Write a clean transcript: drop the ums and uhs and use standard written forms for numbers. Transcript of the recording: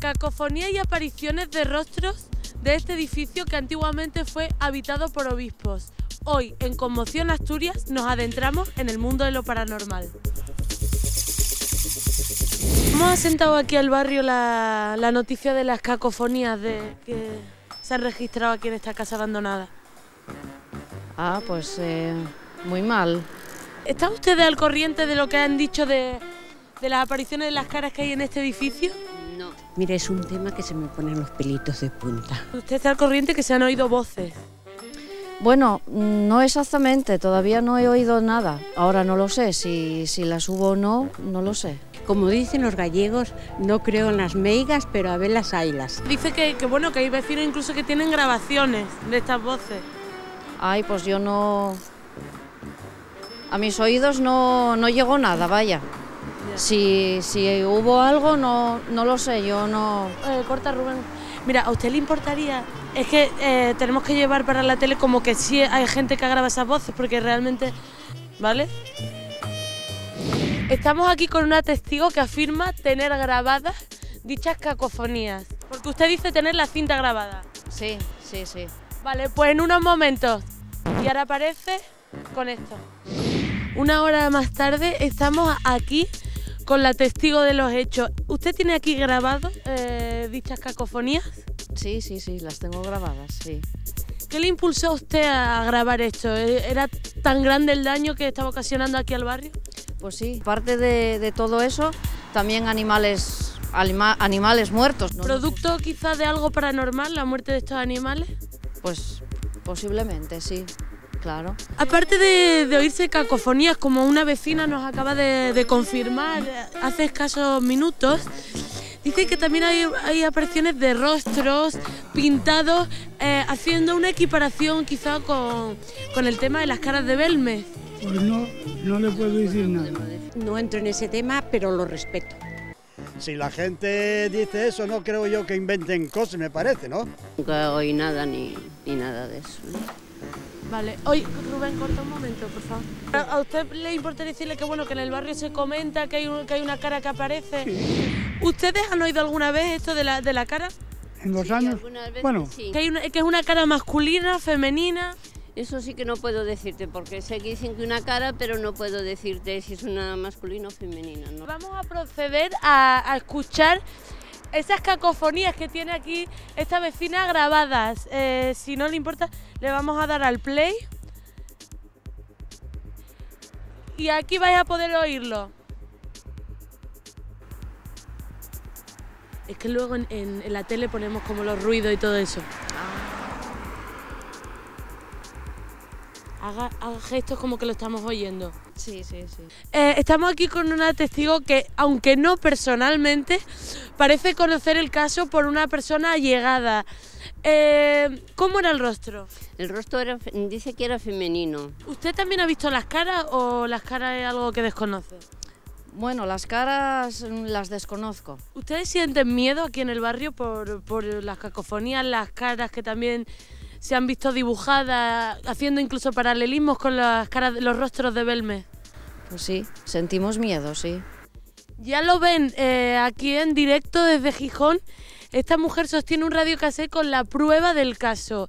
Cacofonía y apariciones de rostros de este edificio que antiguamente fue habitado por obispos. Hoy, en Conmoción Asturias, nos adentramos en el mundo de lo paranormal. Hemos asentado aquí al barrio la noticia de las cacofonías que se han registrado aquí en esta casa abandonada. Pues muy mal. ¿Están ustedes al corriente de lo que han dicho de las apariciones de las caras que hay en este edificio? No. Mira, es un tema que se me ponen los pelitos de punta. ¿Usted está al corriente que se han oído voces? Bueno, no exactamente, todavía no he oído nada. Ahora no lo sé, si las hubo o no, no lo sé. Como dicen los gallegos, no creo en las meigas, pero a ver las haylas. Dice que hay vecinos incluso que tienen grabaciones de estas voces. Ay, pues yo no... A mis oídos no llegó nada, vaya. Si hubo algo, no lo sé, yo no... Corta, Rubén. Mira, ¿a usted le importaría? Es que tenemos que llevar para la tele como que sí hay gente que graba esas voces, porque realmente... ¿Vale? Estamos aquí con una testigo que afirma tener grabadas dichas cacofonías. Porque usted dice tener la cinta grabada. Sí. Vale, pues en unos momentos. Y ahora aparece con esto. Una hora más tarde estamos aquí con la testigo de los hechos. ¿Usted tiene aquí grabado dichas cacofonías? Sí, las tengo grabadas, sí. ¿Qué le impulsó a usted a grabar esto? ¿Era tan grande el daño que estaba ocasionando aquí al barrio? Pues sí, aparte de todo eso, también animales muertos, ¿no? ¿Producto quizás de algo paranormal, la muerte de estos animales? Pues posiblemente, sí, claro. Aparte de oírse cacofonías, como una vecina nos acaba de confirmar hace escasos minutos, dice que también hay apariciones de rostros pintados, haciendo una equiparación quizá con el tema de las caras de Belmez. Pues no le puedo decir nada. No entro en ese tema, pero lo respeto. Si la gente dice eso, no creo yo que inventen cosas, me parece, ¿no? Nunca oí nada ni nada de eso, ¿no? Vale, oye, Rubén, corta un momento, por favor. ¿A usted le importa decirle que bueno, que en el barrio se comenta que hay una cara que aparece? Sí. ¿Ustedes han oído alguna vez esto de la cara? En los años, bueno, sí. Que es una cara masculina, femenina. Eso sí que no puedo decirte, porque sé que dicen que una cara, pero no puedo decirte si es una masculina o femenina, ¿no? Vamos a proceder a escuchar esas cacofonías que tiene aquí esta vecina grabadas. Si no le importa, le vamos a dar al play. Y aquí vais a poder oírlo. Es que luego en la tele ponemos como los ruidos y todo eso. Haga gestos como que lo estamos oyendo. Sí. Estamos aquí con una testigo que, aunque no personalmente, parece conocer el caso por una persona allegada. ¿Cómo era el rostro? El rostro dice que era femenino. ¿Usted también ha visto las caras o las caras es algo que desconoce? Bueno, las caras las desconozco. ¿Ustedes sienten miedo aquí en el barrio por las cacofonías, las caras que también se han visto dibujadas, haciendo incluso paralelismos con las caras, los rostros de Belmez? Pues sí, sentimos miedo, sí. Ya lo ven aquí en directo desde Gijón. Esta mujer sostiene un radiocasete con la prueba del caso.